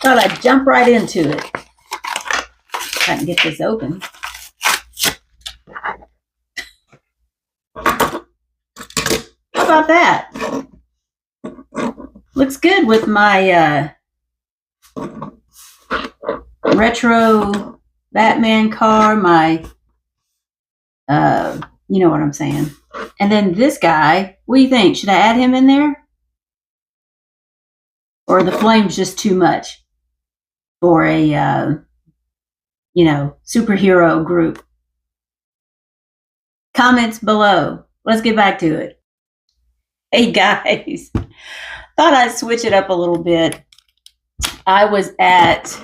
Thought I'd jump right into it. If I can get this open. How about that? Looks good with my retro Batman car, my you know what I'm saying. And then this guy, what do you think? Should I add him in there? Or are the flames just too much for a you know, superhero group? Comments below. Let's get back to it. Hey guys, thought I'd switch it up a little bit. I was at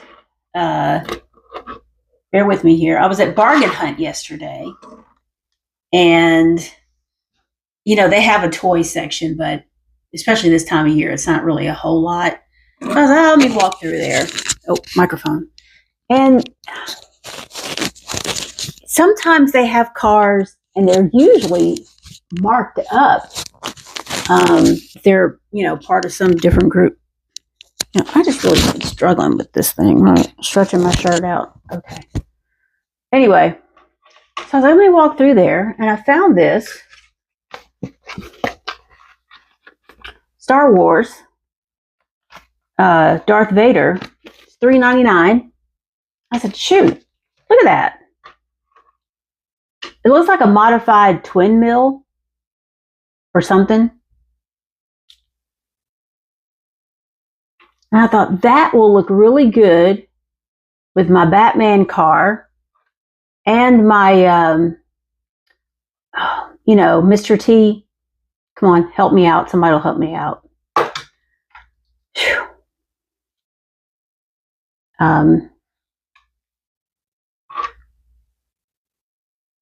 bear with me here. I was at Bargain Hunt yesterday, and you know, they have a toy section, but especially this time of year, it's not really a whole lot. I was like, oh, let me walk through there. Oh, microphone. And sometimes they have cars, and they're usually marked up. They're, you know, part of some different group. You know, I just really been struggling with this thing. I'm stretching my shirt out. Okay. Anyway, so I was like, let me walk through there, and I found this Star Wars Darth Vader. It's $3.99. I said, shoot, look at that. It looks like a modified twin mill or something. And I thought that will look really good with my Batman car and my, you know, Mr. T. Come on, help me out. Somebody will help me out. Whew.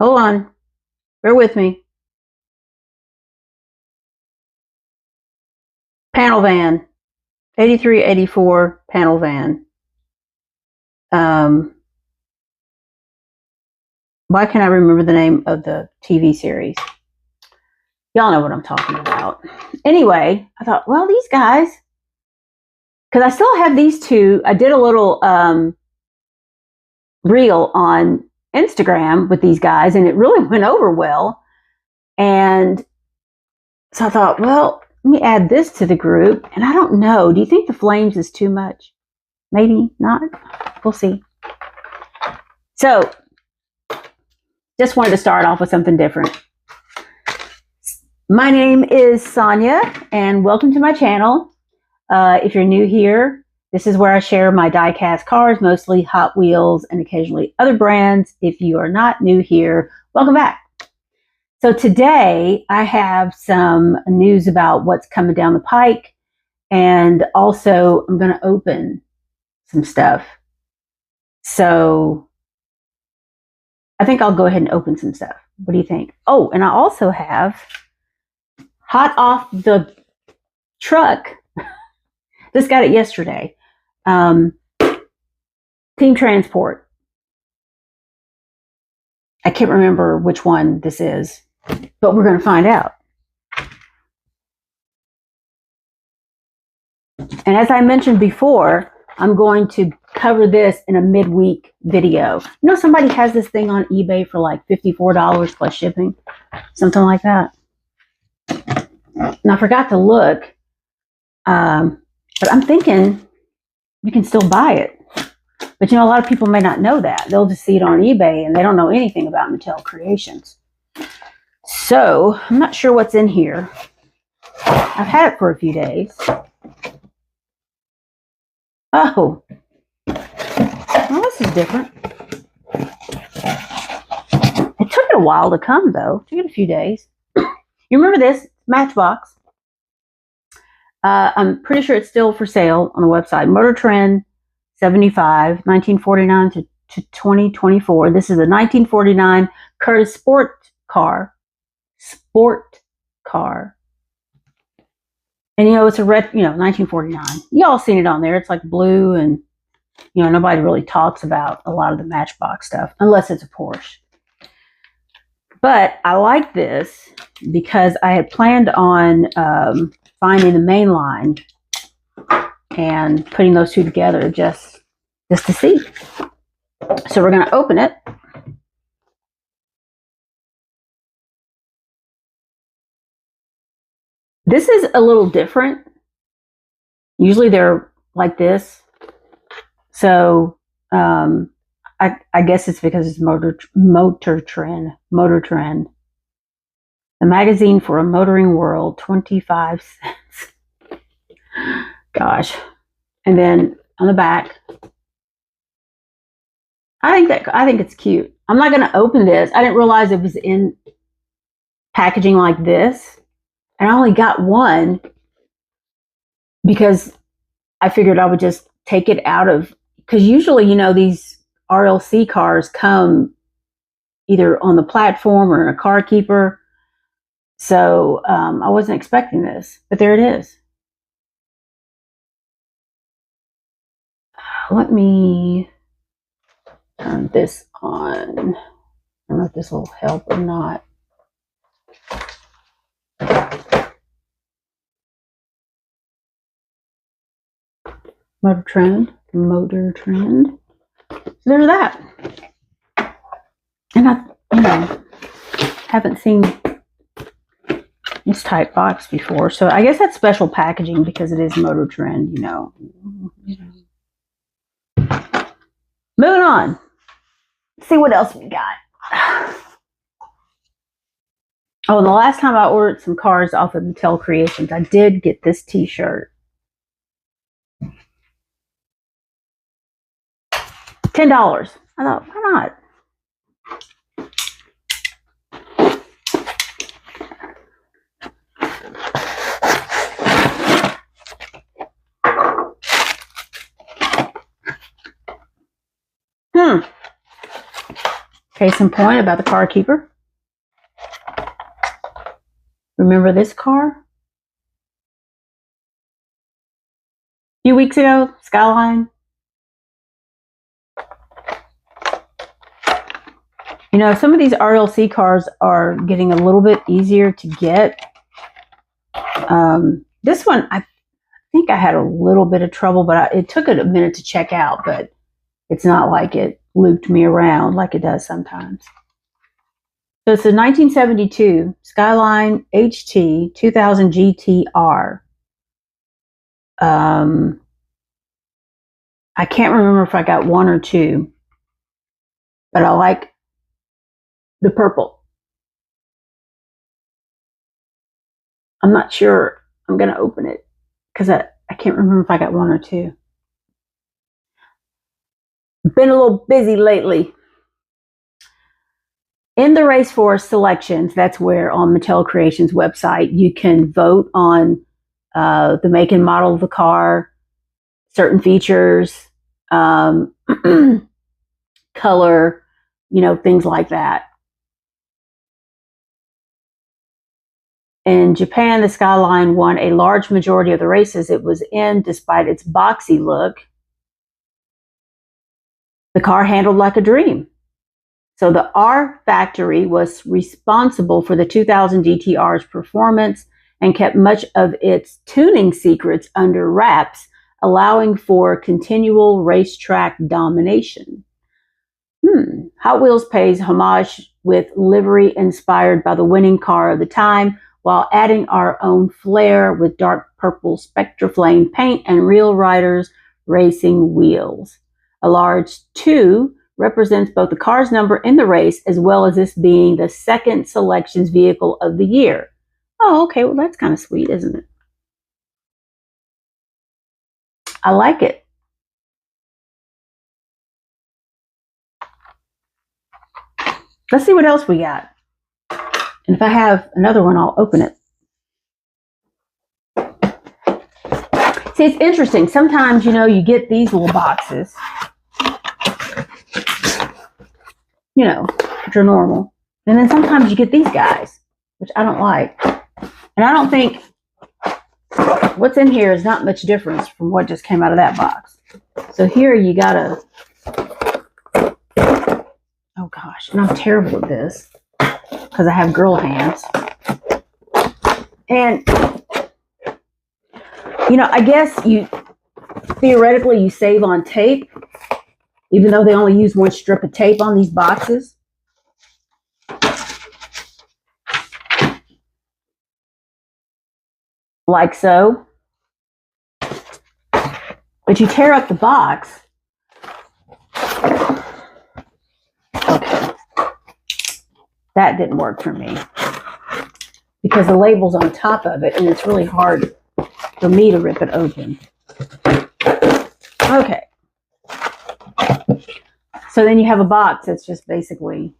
Hold on. Bear with me. Panel van. 83, 84 panel van. Why can't I remember the name of the TV series? Y'all know what I'm talking about. Anyway, I thought, well, these guys, because I still have these two. I did a little reel on Instagram with these guys, and it really went over well. And so I thought, well, let me add this to the group. And I don't know. Do you think the flames is too much? Maybe not. We'll see. So, just wanted to start off with something different. My name is Sonia, and welcome to my channel. If you're new here, this is where I share my die-cast cars, mostly Hot Wheels and occasionally other brands. If you are not new here, welcome back. So today I have some news about what's coming down the pike, and also I'm going to open some stuff. So I think I'll go ahead and open some stuff. What do you think? Oh, and I also have hot off the truck. Just got it yesterday. Team Transport. I can't remember which one this is, but we're going to find out. And as I mentioned before, I'm going to cover this in a midweek video. You know, somebody has this thing on eBay for like $54 plus shipping, something like that. And I forgot to look, but I'm thinking you can still buy it. But you know, a lot of people may not know that. They'll just see it on eBay and they don't know anything about Mattel Creations. So I'm not sure what's in here. I've had it for a few days. Oh, well, this is different. It took it a while to come, though. It took it a few days. You remember this? Matchbox. I'm pretty sure it's still for sale on the website. Motor Trend 75, 1949 to 2024. This is a 1949 Curtis Sport car. Sport car. And, you know, it's a red, you know, 1949. You all seen it on there. It's like blue, and, you know, nobody really talks about a lot of the Matchbox stuff unless it's a Porsche. But I like this because I had planned on finding the main line and putting those two together just to see. So we're going to open it. This is a little different. Usually they're like this. So I guess it's because it's Motor Trend. The magazine for a motoring world, 25 cents. Gosh. And then on the back, I think it's cute. I'm not going to open this. I didn't realize it was in packaging like this. And I only got one because I figured I would just take it out of, because usually, you know, these RLC cars come either on the platform or in a car keeper. So I wasn't expecting this, but there it is. Let me turn this on. I don't know if this will help or not. Motor Trend. So there's that. And I, haven't seen this type box before. So I guess that's special packaging because it is Motor Trend, you know. Moving on. Let's see what else we got. Oh, and the last time I ordered some cars off of Mattel Creations, I did get this t-shirt. $10. I thought, why not? Case in point about the car keeper. Remember this car? A few weeks ago, Skyline. You know, some of these RLC cars are getting a little bit easier to get. This one, I think I had a little bit of trouble, but it took it a minute to check out, but it's not like it looped me around like it does sometimes. So it's a 1972 Skyline HT 2000 GTR. I can't remember if I got one or two, but I like the purple. I'm not sure I'm going to open it because I can't remember if I got one or two. Been a little busy lately. In the Race for selections, that's where on Mattel Creations website, you can vote on the make and model of the car, certain features, color, you know, things like that. In Japan, the Skyline won a large majority of the races it was in, despite its boxy look. The car handled like a dream. So the R factory was responsible for the 2000 GTR's performance and kept much of its tuning secrets under wraps, allowing for continual racetrack domination. Hot Wheels pays homage with livery inspired by the winning car of the time, while adding our own flair with dark purple Spectraflame paint and Real Riders racing wheels. A large 2 represents both the car's number in the race as well as this being the second selections vehicle of the year. Oh, okay. Well, that's kind of sweet, isn't it? I like it. Let's see what else we got. And if I have another one, I'll open it. See, it's interesting. Sometimes, you know, you get these little boxes, you know, which are normal. And then sometimes you get these guys, which I don't like. And I don't think what's in here is not much difference from what just came out of that box. So here you gotta, oh gosh, and I'm terrible at this because I have girl hands. And, you know, I guess theoretically you save on tape, even though they only use one strip of tape on these boxes. Like so. But you tear up the box. Okay. That didn't work for me because the label's on top of it and it's really hard for me to rip it open. Okay. So then you have a box that's just basically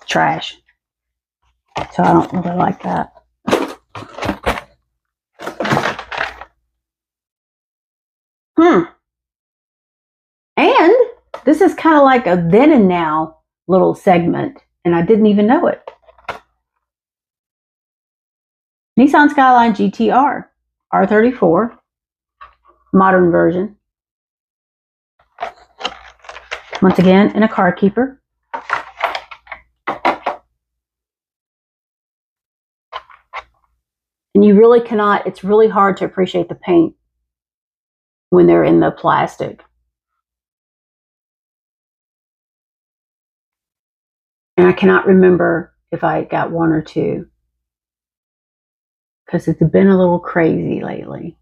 trash. So I don't really like that. And this is kind of like a then and now little segment, and I didn't even know it. Nissan Skyline GTR R34 modern version. Once again, in a car keeper. And you really cannot, it's really hard to appreciate the paint when they're in the plastic. And I cannot remember if I got one or two, because it's been a little crazy lately.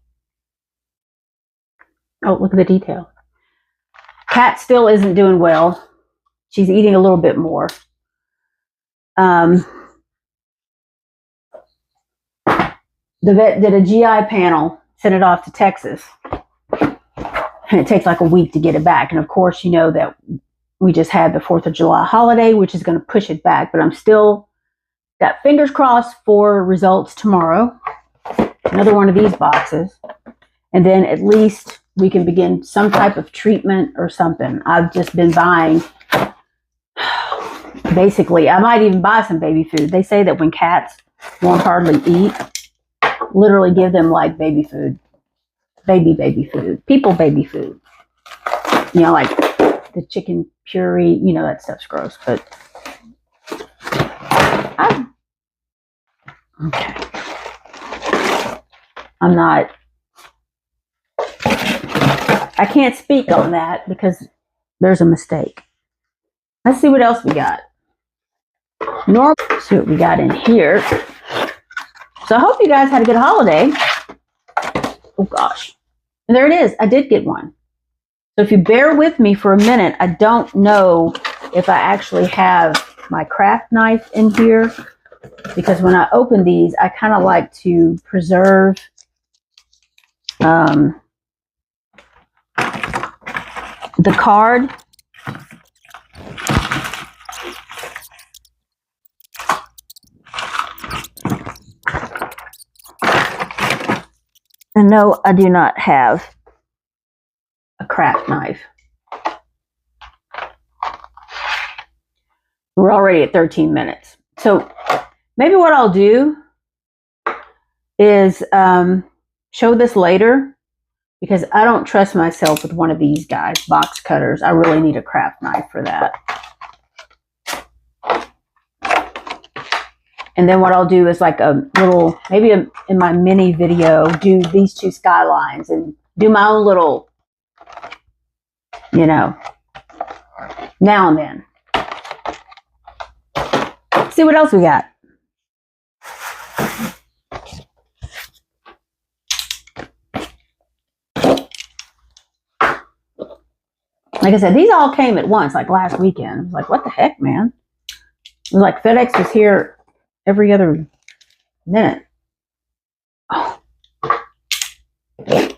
Oh, look at the detail. Cat still isn't doing well. She's eating a little bit more. The vet did a GI panel, sent it off to Texas. And it takes like a week to get it back. And of course, you know that we just had the 4th of July holiday, which is going to push it back. But I'm still got fingers crossed for results tomorrow. Another one of these boxes. And then at least we can begin some type of treatment or something. I've just been buying, basically, I might even buy some baby food. They say that when cats won't hardly eat, literally give them like baby food. Baby food. People baby food. You know, like the chicken puree, you know, that stuff's gross, but okay. I'm not, I can't speak on that because there's a mistake. Let's see what else we got. See what we got in here. So I hope you guys had a good holiday. Oh gosh. And there it is. I did get one. So if you bear with me for a minute, I don't know if I actually have my craft knife in here, because when I open these, I kind of like to preserve the card. And no, I do not have a craft knife. We're already at 13 minutes. So maybe what I'll do is show this later, because I don't trust myself with one of these guys, box cutters. I really need a craft knife for that. And then what I'll do is like a little, maybe in my mini video, do these two Skylines and do my own little, you know, now and then. See what else we got. Like I said, these all came at once, like last weekend. I was like, what the heck, man? It was like FedEx was here every other minute. Oh. Okay.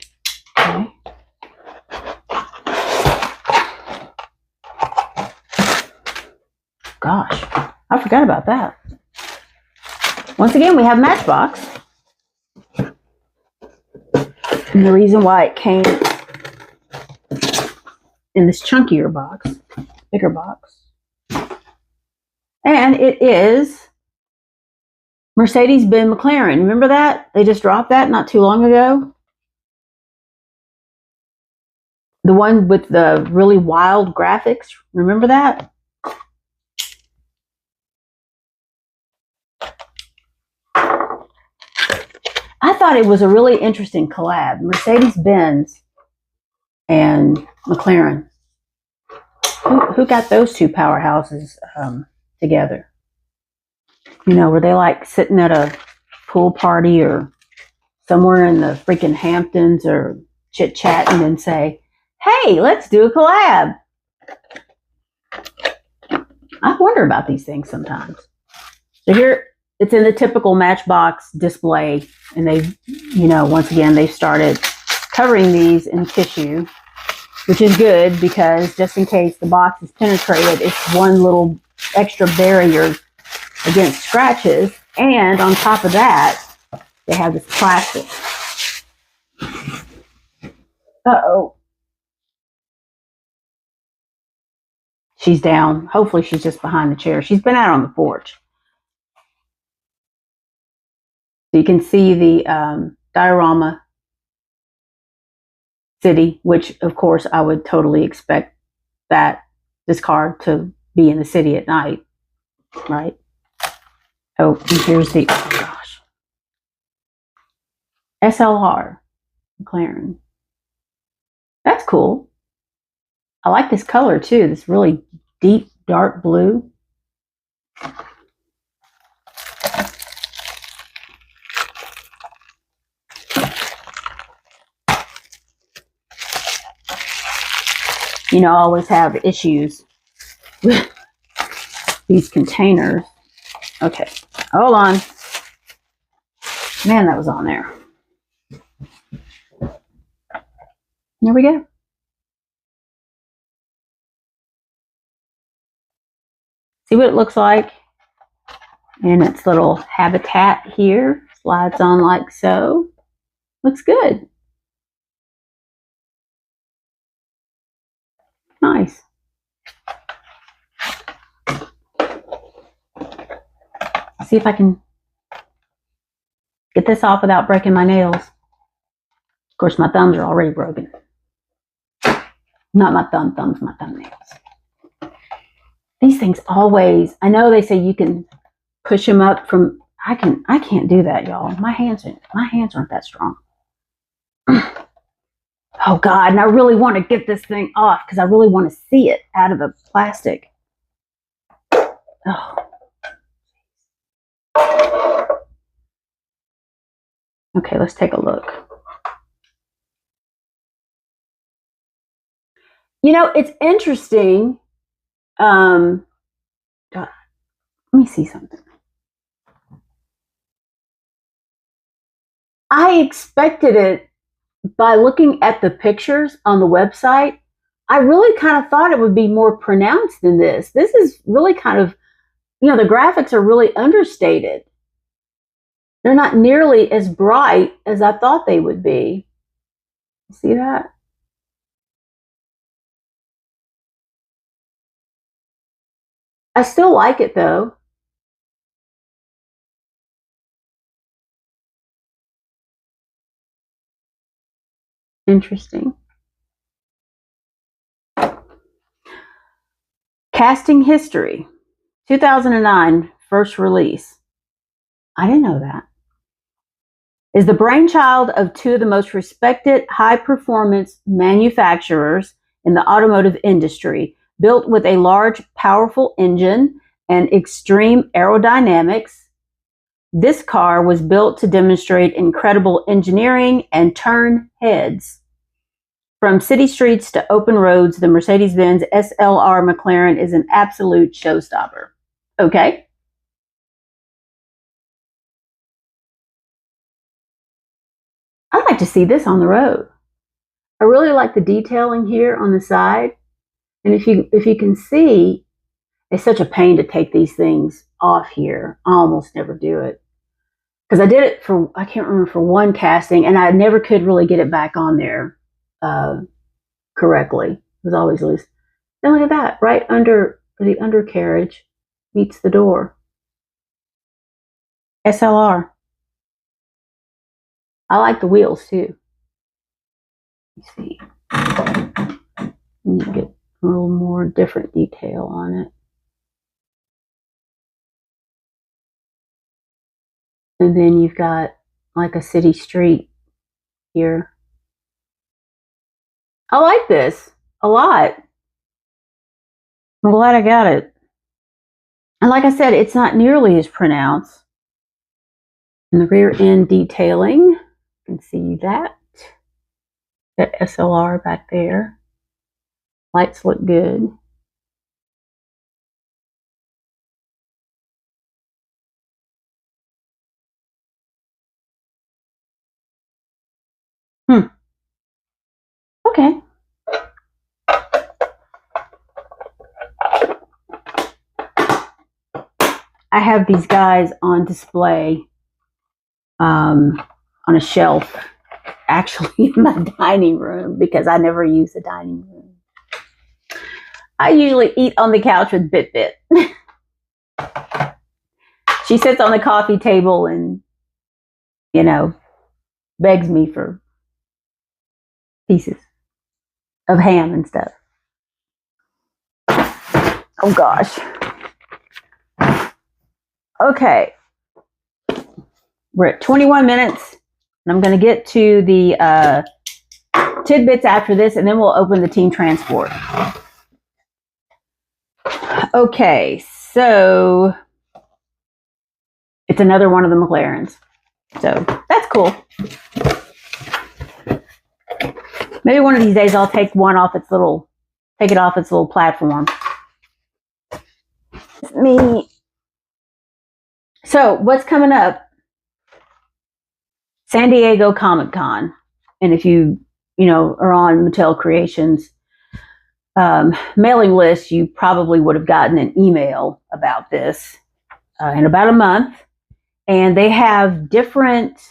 Gosh, I forgot about that. Once again, we have Matchbox. And the reason why it came in this chunkier box, bigger box. And it is Mercedes-Benz McLaren. Remember that? They just dropped that not too long ago. The one with the really wild graphics. Remember that? I thought it was a really interesting collab. Mercedes-Benz and McLaren. Who got those two powerhouses together? You know, were they like sitting at a pool party or somewhere in the freaking Hamptons or chit-chatting and say, hey, let's do a collab? I wonder about these things sometimes. So here, it's in the typical Matchbox display, and they, you know, once again, they started covering these in tissue, which is good because just in case the box is penetrated, it's one little extra barrier against scratches. And on top of that, they have this plastic. Uh-oh. She's down. Hopefully she's just behind the chair. She's been out on the porch. So you can see the diorama city, which of course I would totally expect this car to be in the city at night, right? Oh, and here's the, oh gosh, SLR McLaren. That's cool. I like this color too, this really deep dark blue. You know, I always have issues with these containers. Okay, hold on. Man, that was on there. There we go. See what it looks like. And its little habitat here slides on like so. Looks good. Nice. See if I can get this off without breaking my nails. Of course, my thumbs are already broken. Not my thumbs, my thumbnails. These things always, I know they say you can push them up from, I can't do that, y'all. My hands aren't that strong. Oh God, and I really want to get this thing off because I really want to see it out of the plastic. Oh. Okay, let's take a look. You know, it's interesting. Let me see something. I expected it by looking at the pictures on the website. I really kind of thought it would be more pronounced than this. This is really kind of, you know, the graphics are really understated. They're not nearly as bright as I thought they would be. See that? I still like it though. Interesting. Casting history. 2009, first release. I didn't know that. Is the brainchild of two of the most respected high-performance manufacturers in the automotive industry, built with a large, powerful engine and extreme aerodynamics. This car was built to demonstrate incredible engineering and turn heads. From city streets to open roads, the Mercedes-Benz SLR McLaren is an absolute showstopper. Okay. I'd like to see this on the road. I really like the detailing here on the side. And if you can see, it's such a pain to take these things off here. I almost never do it. Because I did it for, I can't remember, for one casting, and I never could really get it back on there correctly. It was always loose. Then look at that, right under the undercarriage meets the door. SLR. I like the wheels too. You see. And you get a little more different detail on it. And then you've got like a city street here. I like this a lot. I'm glad I got it. And like I said, it's not nearly as pronounced. And the rear end detailing, you can see that. That SLR back there. Lights look good. Okay. I have these guys on display on a shelf, actually in my dining room, because I never use the dining room. I usually eat on the couch with Bit Bit. She sits on the coffee table and, you know, begs me for pieces of ham and stuff. Oh gosh. Okay. We're at 21 minutes, and I'm going to get to the tidbits after this, and then we'll open the team transport. Okay, so it's another one of the McLarens. So that's cool. Maybe one of these days I'll take one off its little, take it off its little platform. It's me. So what's coming up? San Diego Comic Con. And if you are on Mattel Creations mailing list, you probably would have gotten an email about this in about a month. And they have different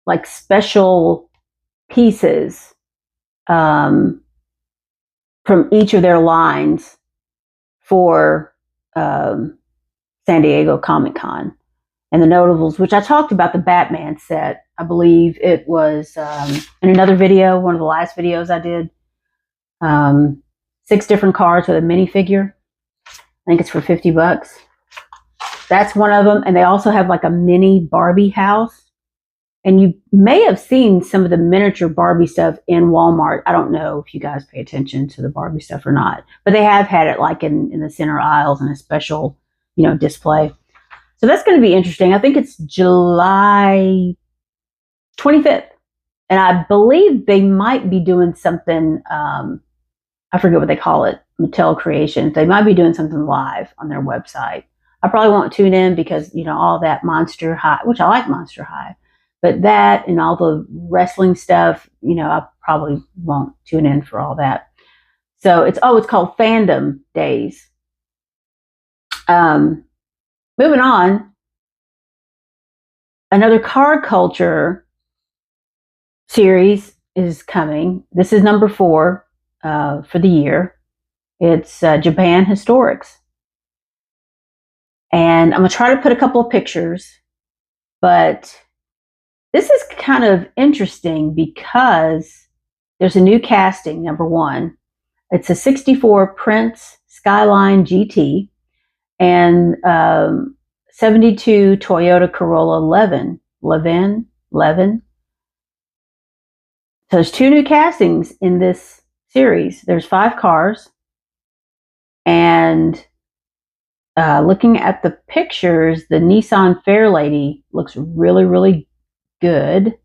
like special pieces from each of their lines for San Diego Comic Con. And the notables, which I talked about the Batman set, I believe it was in another video, one of the last videos I did. 6 different cars with a minifigure. I think it's for $50. That's one of them. And they also have like a mini Barbie house. And you may have seen some of the miniature Barbie stuff in Walmart. I don't know if you guys pay attention to the Barbie stuff or not. But they have had it like in the center aisles in a special, display. So that's going to be interesting. I think it's July 25th. And I believe they might be doing something, I forget what they call it, Mattel Creations. They might be doing something live on their website. I probably won't tune in because, all that Monster High, which I like Monster High. But that and all the wrestling stuff, I probably won't tune in for all that. So it's called Fandom Days. Moving on, another car culture series is coming. This is number 4 for the year. It's Japan Historics. And I'm going to try to put a couple of pictures, but this is kind of interesting because there's a new casting, number 1. It's a 64 Prince Skyline GT and 72 Toyota Corolla 11. So there's 2 new castings in this series. There's 5 cars. And looking at the pictures, the Nissan Fairlady looks really, really good.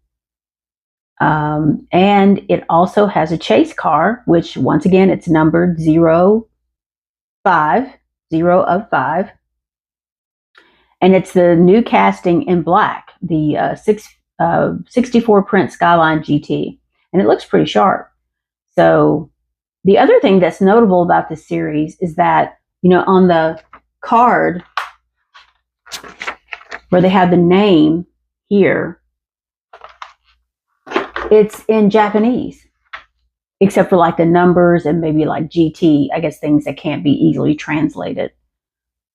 And it also has a chase car, which once again, it's numbered 0 of 5. And it's the new casting in black, the 64 Prince Skyline GT. And it looks pretty sharp. So the other thing that's notable about this series is that, on the card where they have the name here, it's in Japanese, except for like the numbers and maybe like GT, I guess things that can't be easily translated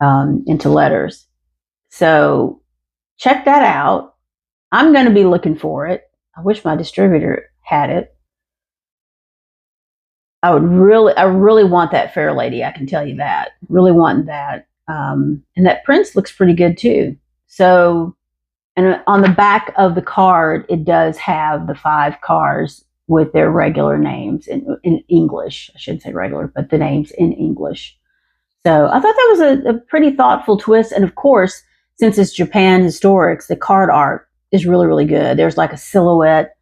into letters. So check that out. I'm going to be looking for it. I wish my distributor had it. I really want that Fairlady. I can tell you that. Really wanting that. And that Prince looks pretty good too. So And on the back of the card, it does have the 5 cars with their regular names in English. I shouldn't say regular, but the names in English. So I thought that was a pretty thoughtful twist. And of course, since it's Japan Historics, the card art is really, really good. There's like a silhouette,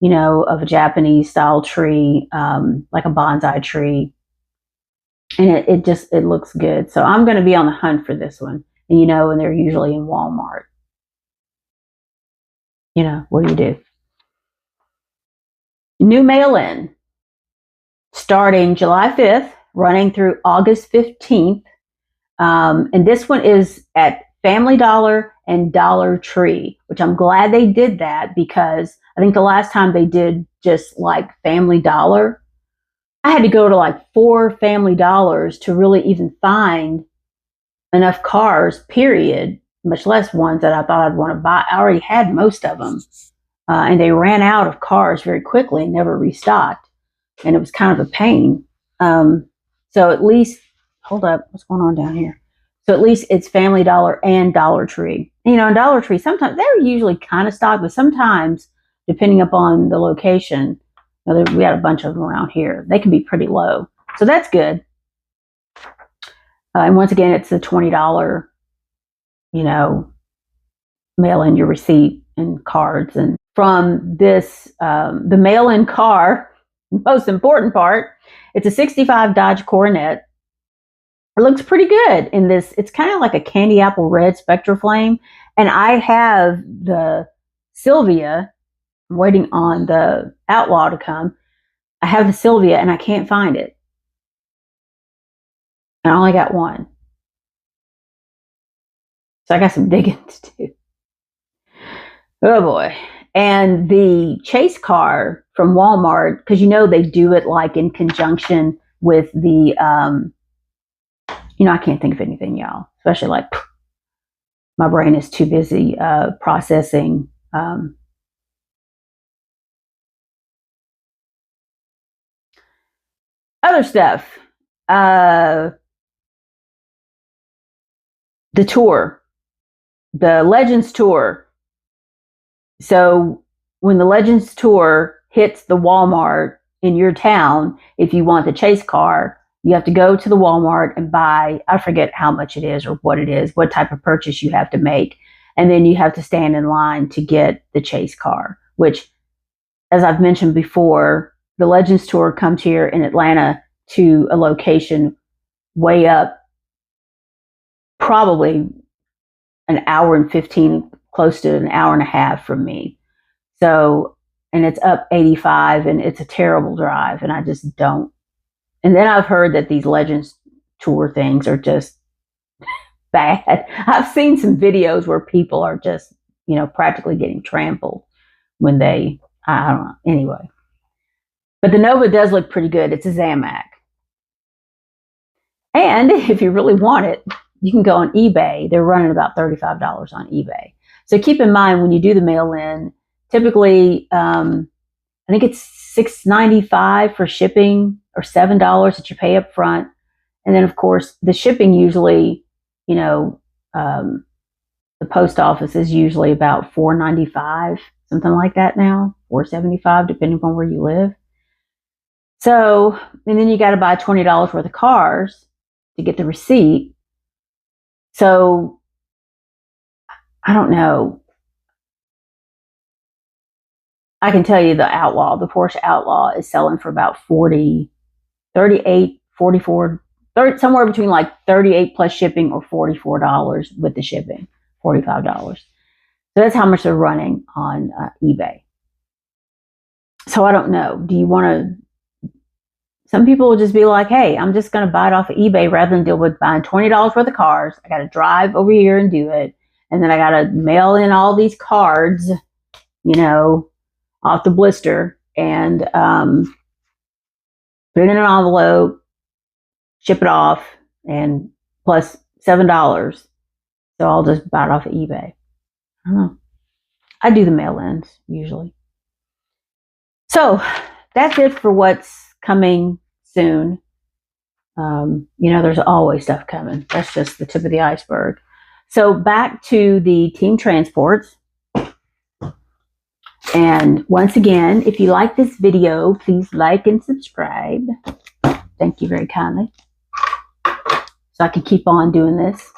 you know, of a Japanese style tree, like a bonsai tree. And it looks good. So I'm going to be on the hunt for this one. And you know, and they're usually in Walmart. You know, what do you do? New mail-in starting July 5th, running through August 15th. And this one is at Family Dollar and Dollar Tree, which I'm glad they did that, because I think the last time they did just like Family Dollar, I had to go to like 4 Family Dollars to really even find enough cars, period, much less ones that I thought I'd want to buy. I already had most of them. And they ran out of cars very quickly and never restocked. And it was kind of a pain. So at least, hold up, what's going on down here? So at least it's Family Dollar and Dollar Tree. You know, and Dollar Tree, sometimes they're usually kind of stocked, but sometimes, depending upon the location, you know, we had a bunch of them around here. They can be pretty low. So that's good. And once again, it's the $20, you know, mail in your receipt and cards. And from this, the mail-in car, most important part, it's a 65 Dodge Coronet. It looks pretty good in this. It's kind of like a candy apple red Spectra Flame. And I have the Sylvia. I'm waiting on the Outlaw to come. I have the Sylvia and I can't find it. And I only got one. So I got some digging to do. Oh boy. And the chase car from Walmart, because you know they do it like in conjunction with the, you know, I can't think of anything, y'all. Especially like my brain is too busy processing other stuff. The tour, the Legends Tour. So when the Legends Tour hits the Walmart in your town, if you want the chase car, you have to go to the Walmart and buy, I forget how much it is or what it is, what type of purchase you have to make. And then you have to stand in line to get the chase car, which, as I've mentioned before, the Legends Tour comes here in Atlanta to a location way up, probably an hour and 15, close to an hour and a half from me. So, and it's up 85 and it's a terrible drive and I just don't. And then I've heard that these Legends Tour things are just bad. I've seen some videos where people are just, you know, practically getting trampled when they, I don't know, anyway. But the Nova does look pretty good. It's a Zamac. And if you really want it, you can go on eBay. They're running about $35 on eBay. So keep in mind when you do the mail-in, typically, I think it's $6.95 for shipping or $7 that you pay up front. And then, of course, the shipping usually, you know, the post office is usually about $4.95, something like that now, $4.75, depending on where you live. So, and then you got to buy $20 worth of cars to get the receipt. So, I don't know. I can tell you the Outlaw, the Porsche Outlaw is selling for about 40, 38, 44, 30, somewhere between like 38 plus shipping or $44 with the shipping, $45. So that's how much they're running on eBay. So I don't know. Do you want to, some people will just be like, hey, I'm just going to buy it off of eBay rather than deal with buying $20 worth of cars. I got to drive over here and do it. And then I got to mail in all these cards, you know, off the blister and put it in an envelope, ship it off, and plus $7. So I'll just buy it off of eBay. I don't know. I do the mail-ins usually. So that's it for what's coming soon. You know, there's always stuff coming. That's just the tip of the iceberg. So back to the team transports. And once again, if you like this video, please like and subscribe. Thank you very kindly. So I can keep on doing this.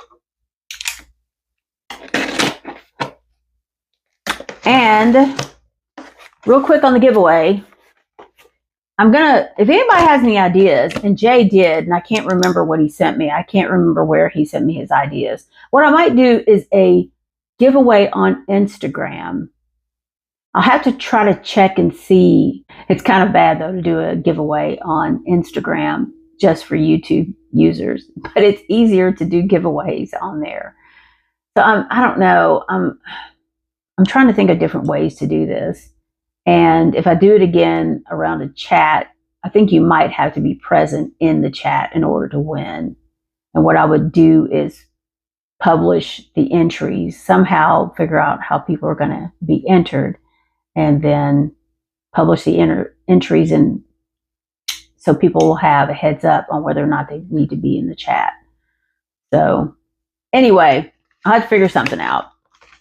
And real quick on the giveaway, if anybody has any ideas, and Jay did, and I can't remember what he sent me. I can't remember where he sent me his ideas. What I might do is a giveaway on Instagram. I'll have to try to check and see. It's kind of bad, though, to do a giveaway on Instagram just for YouTube users. But it's easier to do giveaways on there. So I don't know. I'm trying to think of different ways to do this. And if I do it again around a chat, I think you might have to be present in the chat in order to win. And what I would do is publish the entries, somehow figure out how people are going to be entered, and then publish the entries, and so people will have a heads up on whether or not they need to be in the chat. So anyway, I'll have to figure something out.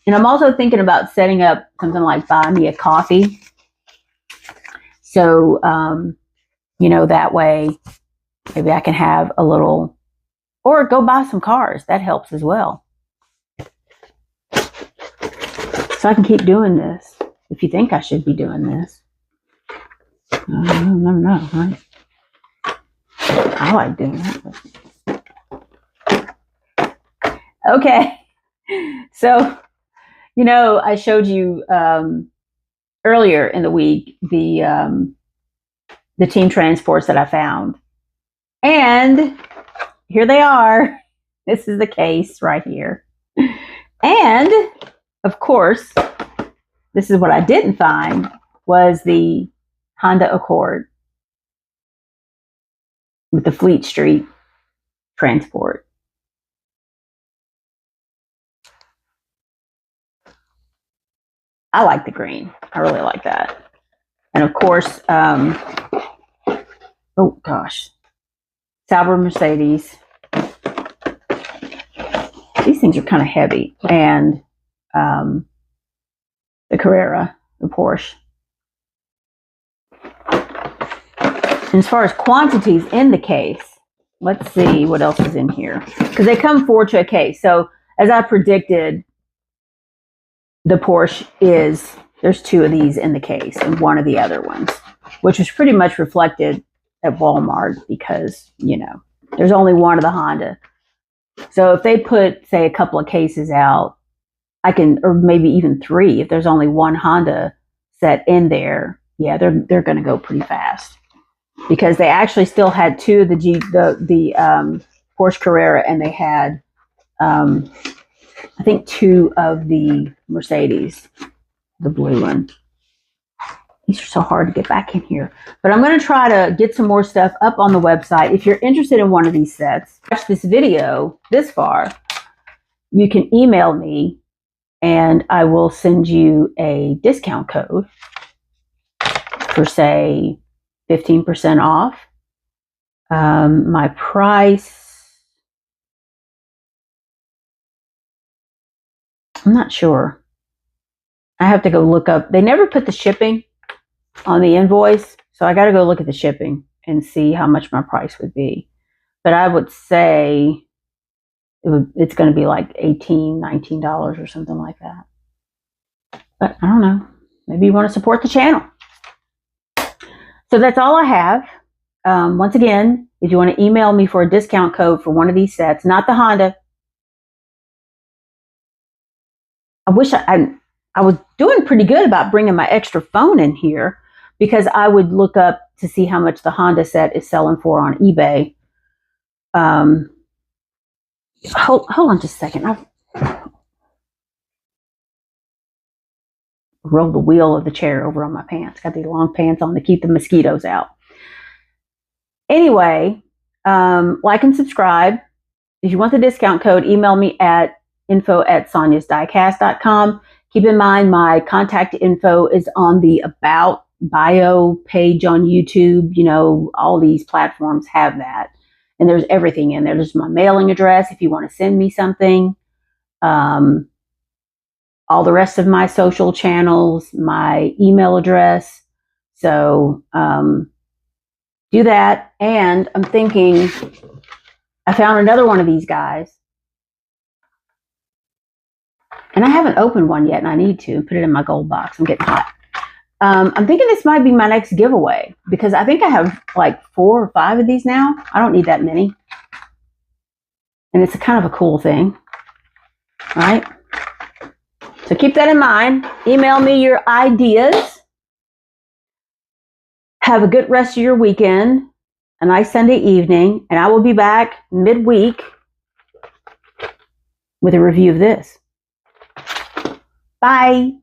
And I'm also thinking about setting up something like buy me a coffee. So, that way maybe I can have a little, or go buy some cars. That helps as well. So I can keep doing this. If you think I should be doing this, I never know, right? I like doing that. Okay. So, I showed you earlier in the week the team transports that I found. And here they are. This is the case right here. And, of course, this is what I didn't find, was the Honda Accord with the Fleet Street transport. I like the green. I really like that. And of course, oh gosh, Sauber Mercedes. These things are kind of heavy. And the Carrera, the Porsche. And as far as quantities in the case, let's see what else is in here. Because they come 4 to a case. So as I predicted, the Porsche there's 2 of these in the case and 1 of the other ones, which was pretty much reflected at Walmart because, there's only 1 of the Honda. So if they put, say, a couple of cases out, or maybe even 3, if there's only 1 Honda set in there, yeah, they're going to go pretty fast. Because they actually still had 2 of the Porsche Carrera, and they had, I think 2 of the Mercedes, the blue one. These are so hard to get back in here. But I'm going to try to get some more stuff up on the website. If you're interested in one of these sets, watch this video this far, you can email me and I will send you a discount code for, say, 15% off. My price, I'm not sure. I have to go look up. They never put the shipping on the invoice, so I got to go look at the shipping and see how much my price would be. But I would say it's going to be like $18, $19 or something like that. But I don't know. Maybe you want to support the channel. So that's all I have. Once again, if you want to email me for a discount code for one of these sets, not the Honda. I wish I was doing pretty good about bringing my extra phone in here, because I would look up to see how much the Honda set is selling for on eBay. Hold on just a second. I'll roll the wheel of the chair over on my pants. Got these long pants on to keep the mosquitoes out. Anyway, like and subscribe. If you want the discount code, email me at info@soniasdiecast.com. Keep in mind, my contact info is on the About bio page on YouTube. All these platforms have that. And there's everything in there. There's my mailing address if you want to send me something. All all the rest of my social channels, my email address. So do that. And I'm thinking, I found another one of these guys. And I haven't opened one yet, and I need to put it in my gold box. I'm getting hot. I'm thinking this might be my next giveaway, because I think I have like 4 or 5 of these now. I don't need that many. And it's a kind of a cool thing. All right? So keep that in mind. Email me your ideas. Have a good rest of your weekend, a nice Sunday evening, and I will be back midweek with a review of this. Bye.